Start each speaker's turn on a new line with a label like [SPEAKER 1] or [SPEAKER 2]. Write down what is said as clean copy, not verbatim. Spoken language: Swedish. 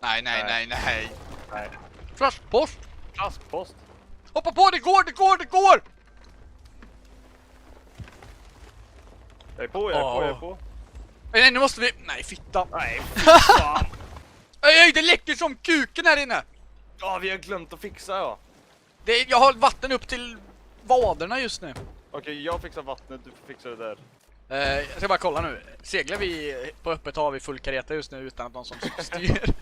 [SPEAKER 1] Nej.
[SPEAKER 2] Nej.
[SPEAKER 1] Flaskpost!
[SPEAKER 2] Flaskpost.
[SPEAKER 1] Hoppa på, det går!
[SPEAKER 2] Jag är på.
[SPEAKER 1] Nej, nu måste vi... Nej, fitta.
[SPEAKER 2] Nej, fan.
[SPEAKER 1] Ej, det läcker som kuken här inne.
[SPEAKER 2] Ja, vi har glömt att fixa, ja.
[SPEAKER 1] Jag har vatten upp till vaderna just nu.
[SPEAKER 2] Okej, jag fixar vattnet, du får fixa det där.
[SPEAKER 1] Jag ska bara kolla nu. Seglar vi på öppet hav i full kareta just nu utan att någon som styr?